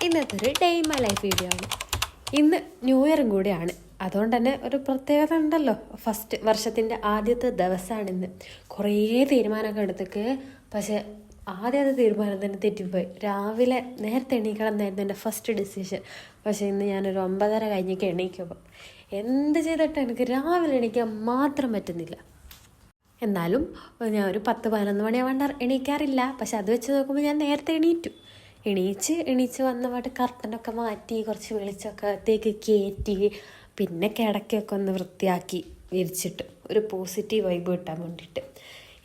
ഇന്നത്തെ ഒരു day in my life video ആണ്. ഇന്ന് ന്യൂ ഇയറും കൂടിയാണ്. അതുകൊണ്ട് തന്നെ ഒരു പ്രത്യേകത ഉണ്ടല്ലോ. ഫസ്റ്റ് വർഷത്തിൻ്റെ ആദ്യത്തെ ദിവസമാണിന്ന്. കുറേ തീരുമാനമൊക്കെ എടുത്തേക്ക്, പക്ഷേ ആദ്യത്തെ തീരുമാനം തന്നെ തെറ്റിപ്പോയി. രാവിലെ നേരത്തെ എണീക്കണം എന്നായിരുന്നു എൻ്റെ ഫസ്റ്റ് ഡിസിഷൻ. പക്ഷേ ഇന്ന് ഞാനൊരു 9:30 കഴിഞ്ഞേക്ക് എണീക്കുമ്പോൾ എന്ത് ചെയ്തിട്ട് എനിക്ക് രാവിലെ എണീക്കാൻ മാത്രം പറ്റുന്നില്ല. എന്നാലും ഞാൻ ഒരു 10-11 മണിയാവാണ്ട് എണീക്കാറില്ല. പക്ഷെ അത് വെച്ച് നോക്കുമ്പോൾ ഞാൻ നേരത്തെ എണീച്ച് വന്നപാട്ട് കർട്ടനൊക്കെ മാറ്റി, കുറച്ച് വെളിച്ചമൊക്കെ അകത്തേക്ക് കയറ്റി, പിന്നെ കിടക്കൊക്കെ ഒന്ന് വൃത്തിയാക്കി വിരിച്ചിട്ട് ഒരു പോസിറ്റീവ് വൈബ് കിട്ടാൻ വേണ്ടിയിട്ട്.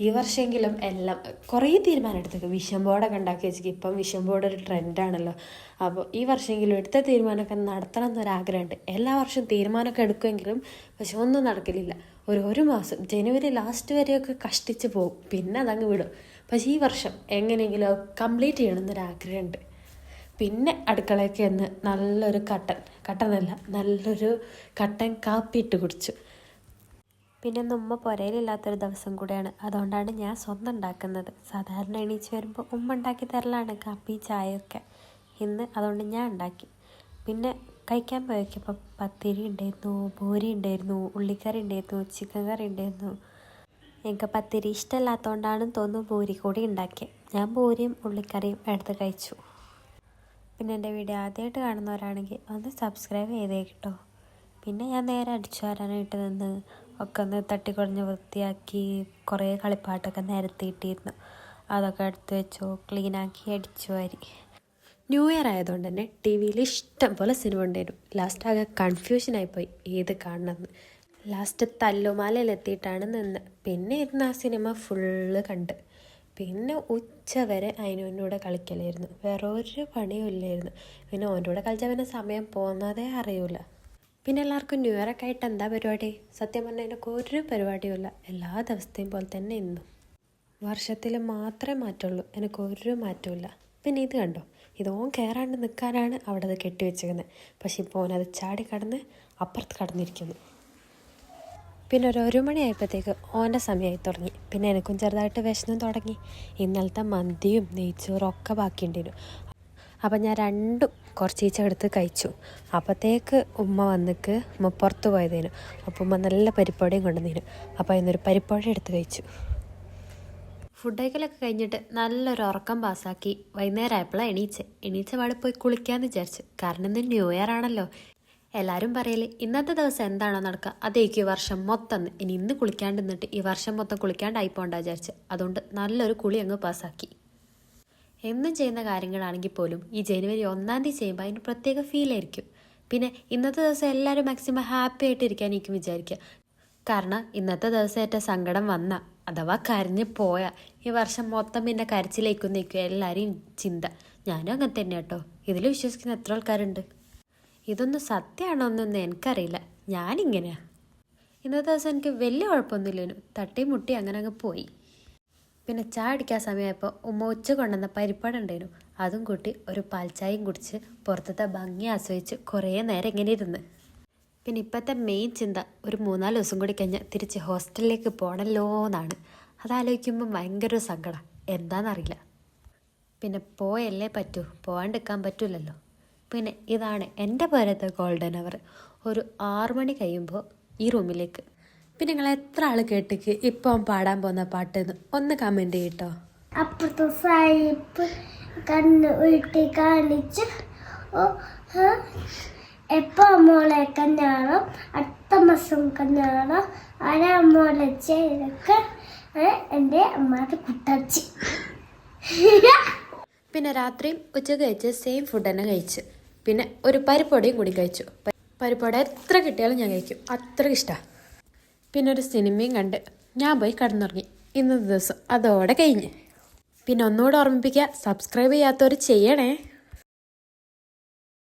ഈ വർഷമെങ്കിലും എല്ലാം കുറേ തീരുമാനം എടുത്തേക്ക്. വിഷൻ ബോർഡൊക്കെ ഉണ്ടാക്കി വെച്ചിട്ട്, ഇപ്പം വിഷൻ ബോർഡ് ഒരു ട്രെൻഡാണല്ലോ. അപ്പോൾ ഈ വർഷമെങ്കിലും എടുത്ത തീരുമാനമൊക്കെ നടത്തണം എന്നൊരാഗ്രഹമുണ്ട്. എല്ലാ വർഷവും തീരുമാനമൊക്കെ എടുക്കുമെങ്കിലും പക്ഷെ ഒന്നും നടക്കലില്ല. ഒരു മാസം ജനുവരി ലാസ്റ്റ് വരെയൊക്കെ കഷ്ടിച്ച് പോകും, പിന്നെ അതങ്ങ് വിടും. പക്ഷേ ഈ വർഷം എങ്ങനെയെങ്കിലും കംപ്ലീറ്റ് ചെയ്യണമെന്നൊരാഗ്രഹമുണ്ട്. പിന്നെ അടുക്കളയ്ക്ക് എന്ന് നല്ലൊരു നല്ലൊരു കട്ടൻ കാപ്പി ഇട്ട് കുടിച്ചു. പിന്നെ ഉമ്മ പുരയിലില്ലാത്തൊരു ദിവസം കൂടെയാണ്. അതുകൊണ്ടാണ് ഞാൻ സ്വന്തം ഉണ്ടാക്കുന്നത്. സാധാരണ എണീച്ച് വരുമ്പോൾ ഉമ്മ ഉണ്ടാക്കി തരലാണ് കാപ്പി ചായയൊക്കെ. ഇന്ന് അതുകൊണ്ട് ഞാൻ ഉണ്ടാക്കി. പിന്നെ കഴിക്കാൻ പോയപ്പോൾ പത്തിരി ഉണ്ടായിരുന്നു, പൂരി ഉണ്ടായിരുന്നു, ഉള്ളിക്കറി ഉണ്ടായിരുന്നു, ചിക്കൻ കറി ഉണ്ടായിരുന്നു. എനിക്ക് പത്തിരി ഇഷ്ടമല്ലാത്തതുകൊണ്ടാണെന്ന് തോന്നുന്നു പൂരി കൂടി ഉണ്ടാക്കിയത്. ഞാൻ പൂരിയും ഉള്ളിക്കറിയും എടുത്ത് കഴിച്ചു. പിന്നെ എൻ്റെ വീഡിയോ ആദ്യമായിട്ട് കാണുന്നവരാണെങ്കിൽ ഒന്ന് സബ്സ്ക്രൈബ് ചെയ്തേ കേട്ടോ. പിന്നെ ഞാൻ നേരെ അടിച്ചു വരാനായിട്ട് നിന്ന് ഒക്കെ ഒന്ന് തട്ടിക്കുറഞ്ഞ് വൃത്തിയാക്കി, കുറേ കളിപ്പാട്ടൊക്കെ നിരത്തിയിട്ടിരുന്നു. അതൊക്കെ എടുത്ത് വെച്ചു, ക്ലീനാക്കി അടിച്ചു വാരി. ന്യൂ ഇയർ ആയതുകൊണ്ട് തന്നെ ടി വിയിൽ ഇഷ്ടം പോലെ സിനിമ ഉണ്ടായിരുന്നു. ലാസ്റ്റ് ആകെ കൺഫ്യൂഷനായിപ്പോയി ഏത് കാണണമെന്ന്. ലാസ്റ്റ് തല്ലുമാലയിലെത്തിയിട്ടാണ് നിന്ന്. പിന്നെ ഇരുന്ന് ആ സിനിമ ഫുള്ള് കണ്ട്. പിന്നെ ഉച്ച വരെ അതിനോൻ്റെ കൂടെ കളിക്കലായിരുന്നു. വേറെ ഒരു പണിയും ഇല്ലായിരുന്നു. പിന്നെ ഓൻ്റെ കൂടെ കളിച്ചാൽ പിന്നെ സമയം പോകുന്നതേ അറിയില്ല. പിന്നെ എല്ലാവർക്കും ന്യൂ ഇയർ ഒക്കെ ആയിട്ട് എന്താ പരിപാടി? സത്യം പറഞ്ഞാൽ എനിക്ക് ഒരു പരിപാടിയുമില്ല. എല്ലാ ദിവസത്തെയും പോലെ തന്നെ ഇന്നും. വർഷത്തിൽ മാത്രമേ മാറ്റുള്ളൂ, എനിക്ക് ഒരു മാറ്റമില്ല. പിന്നെ ഇത് കണ്ടോ, ഇതോൻ കയറാണ്ട് നിൽക്കാനാണ് അവിടെ അത് കെട്ടി വെച്ചിരിക്കുന്നത്. പക്ഷെ ഇപ്പോൾ ഓനത് ചാടി കടന്ന് അപ്പുറത്ത് കടന്നിരിക്കുന്നു. പിന്നെ ഒരു മണിയായപ്പോഴത്തേക്ക് ഓൻ്റെ സമയമായി തുടങ്ങി. പിന്നെ എനിക്കും ചെറുതായിട്ട് വിശന്നും തുടങ്ങി. ഇന്നലത്തെ മന്തിയും നെയ്ച്ചോറും ഒക്കെ ബാക്കിയുണ്ടായിരുന്നു. അപ്പം ഞാൻ രണ്ടും കുറച്ചീച്ച എടുത്ത് കഴിച്ചു. അപ്പോഴത്തേക്ക് ഉമ്മ വന്നിക്ക് ഉമ്മ പുറത്ത് പോയതേനു. അപ്പോൾ ഉമ്മ നല്ല പരിപ്പുവടയും കൊണ്ടുവന്നേനു. അപ്പോൾ അതിനൊരു പരിപ്പുവട എടുത്ത് കഴിച്ചു. ഫുഡ് കഴിക്കലൊക്കെ കഴിഞ്ഞിട്ട് നല്ലൊരു ഉറക്കം പാസ്സാക്കി വൈകുന്നേരം ആയപ്പോഴാണ് എണീച്ച പാടെ പോയി കുളിക്കാമെന്ന് വിചാരിച്ചു. കാരണം ഇന്ന് ന്യൂ ഇയർ ആണല്ലോ. എല്ലാവരും പറയല് ഇന്നത്തെ ദിവസം എന്താണോ നടക്കുക അതേക്ക് ഈ വർഷം മൊത്തം. ഇന്ന് കുളിക്കാണ്ട് നിന്നിട്ട് ഈ വർഷം മൊത്തം കുളിക്കാണ്ടായിപ്പോണ്ടാ വിചാരിച്ച്. അതുകൊണ്ട് നല്ലൊരു കുളി അങ്ങ് പാസ്സാക്കി. എന്നും ചെയ്യുന്ന കാര്യങ്ങളാണെങ്കിൽ പോലും ഈ ജനുവരി 1-ാം തീയതി ചെയ്യുമ്പോൾ അതിന് പ്രത്യേക ഫീലായിരിക്കും. പിന്നെ ഇന്നത്തെ ദിവസം എല്ലാവരും മാക്സിമം ഹാപ്പി ആയിട്ട് ഇരിക്കാനായിരിക്കും വിചാരിക്കുക. കാരണം ഇന്നത്തെ ദിവസം ഏറ്റവും സങ്കടം വന്ന അഥവാ കരഞ്ഞ് പോയാൽ ഈ വർഷം മൊത്തം പിന്നെ കരച്ചിലേക്കും നിൽക്കും എല്ലാവരെയും ചിന്ത. ഞാനും അങ്ങനെ തന്നെ കേട്ടോ. ഇതിൽ വിശ്വസിക്കുന്ന എത്ര ആൾക്കാരുണ്ട്? ഇതൊന്നും സത്യമാണോ എന്നൊന്നും എനിക്കറിയില്ല. ഞാനിങ്ങനെയാണ്. ഇന്നത്തെ ദിവസം എനിക്ക് വലിയ കുഴപ്പമൊന്നുമില്ലേനു. തട്ടി മുട്ടി അങ്ങനെ അങ്ങ് പോയി. പിന്നെ ചായ അടിക്കാൻ സമയമായപ്പോൾ ഉമ്മ ഉച്ച കൊണ്ടുവന്ന പരിപ്പാട് ഉണ്ടായിരുന്നു. അതും കൂട്ടി ഒരു പാൽച്ചായയും കുടിച്ച് പുറത്തത്തെ ഭംഗി ആസ്വദിച്ച് കുറേ നേരം ഇങ്ങനെ ഇരുന്ന്. പിന്നെ ഇപ്പോഴത്തെ മെയിൻ ചിന്ത ഒരു 3-4 ദിവസം കൂടി കഴിഞ്ഞാൽ തിരിച്ച് ഹോസ്റ്റലിലേക്ക് പോകണമല്ലോ എന്നാണ്. അതാലോചിക്കുമ്പോൾ ഭയങ്കര സങ്കടം. എന്താണെന്നറിയില്ല. പിന്നെ പോയല്ലേ പറ്റൂ, പോകാണ്ടിരിക്കാൻ പറ്റില്ലല്ലോ. പിന്നെ ഇതാണ് എൻ്റെ പോരത്തെ ഗോൾഡൻ അവർ. ഒരു 6 മണി കഴിയുമ്പോൾ ഈ റൂമിലേക്ക്. പിന്നെ നിങ്ങൾ എത്ര ആൾ കേട്ടിക്ക് ഇപ്പം പാടാൻ പോകുന്ന പാട്ടെന്ന് ഒന്ന് കമൻറ്റ് ചെയ്യട്ടോ. അപ്പുറത്തെ സായിപ്പ് കണ്ണ് ഉരുട്ടി കാണിച്ച് എപ്പോൾ മോളെ കല്യാണം, അടുത്ത മാസം കല്യാണം, മോളെ ചേരക്ക് എൻ്റെ അമ്മയുടെ കുട്ടച്ചി. പിന്നെ രാത്രിയും ഉച്ചക്ക് കഴിച്ച് സെയിം ഫുഡ് തന്നെ കഴിച്ച്. പിന്നെ ഒരു പരിപ്പൊടിയും കൂടി കഴിച്ചു. പരിപ്പൊടി എത്ര കിട്ടിയാലും ഞാൻ കഴിക്കും, അത്ര ഇഷ്ടമാണ്. പിന്നെ ഒരു സിനിമയും കണ്ട് ഞാൻ പോയി കിടന്നുറങ്ങി. ഇന്നത്തെ ദിവസം അതോടെ കഴിഞ്ഞ്. പിന്നെ ഒന്നുകൂടെ ഓർമ്മിപ്പിക്കുക, സബ്സ്ക്രൈബ് ചെയ്യാത്തവർ ചെയ്യണേ.